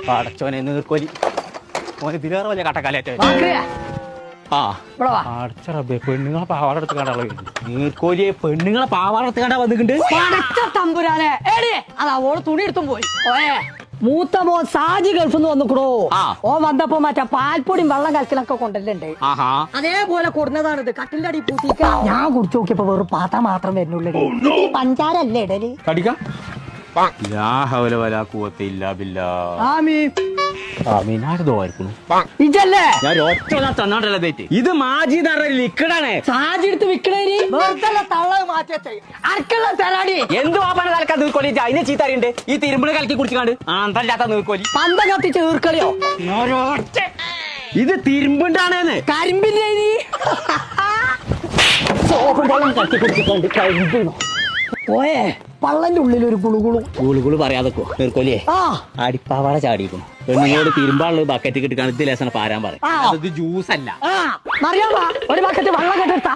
അടച്ചോനെ നീർക്കോലി ഓന് ഇതിലേറെ വലിയ കട്ടക്കാലേറ്റ പെണ്ണുങ്ങളെ പാവാട എടുത്ത് കണ്ടാളെ നീർക്കോലിയെ പെണ്ണുങ്ങളെ പാവാട എടുത്ത് കണ്ടാ വന്നിട്ടുണ്ട്. തമ്പുരാനെ അതാ ഓള് തുണി എടുത്തും പോയി. മൂത്ത മോൻ സാജി ഗൾഫിന്ന് വന്നിക്കണോ? ഓ വന്നപ്പോ മറ്റേ പാൽപ്പൊടിയും വെള്ളം കലക്കലൊക്കെ കൊണ്ടല്ലുണ്ട്. അതേപോലെ കൊടുന്നതാണിത്. കട്ടിന്റെ അടി പൂട്ടിക്ക ഞാൻ കുടിച്ചു നോക്കിയപ്പോ വെറും പാത്രം മാത്രം വരുന്നുള്ളൂ. പഞ്ചാരല്ലേ ഇടല്? ഇത് മാജി ലിക്വിഡാണ്. സാജി എടുത്ത് വിക്കണേരി വെറുതെ തള്ള മാറ്റി അരക്കുള്ള തരാടി. എന്ത് വാപ്പാണ് തലക്കാ നീർക്കോലി? അതിനെ ചീത്തറിയുണ്ട്. ഈ തിരുമ്പിള് കലക്കി കുടിച്ചാണ്ട് ആന്തല്ലാത്ത നീർക്കോലി പന്ത കത്തിച്ച് നീർക്കളിയോ? ഇത് തിരുമ്പുണ്ടാണ്. കരിമ്പിന്റെ ഓയേ പള്ളന്റെ ഉള്ളിൽ ഒരു ഗുളുകുളു പറയാതെക്കോ നീർക്കോലിയെ. അടിപ്പാവാട ചാടിക്കും. പെണ്ണുങ്ങളോട് തിരുമ്പാനുള്ള ബക്കറ്റ് കിട്ടിക്കാണ് ഇത് ലേസന പാരാൻ പറയും. ഇത് ജ്യൂസ് അല്ല. ഒരു ബക്കറ്റ് വെള്ളം കെട്ടെടുത്ത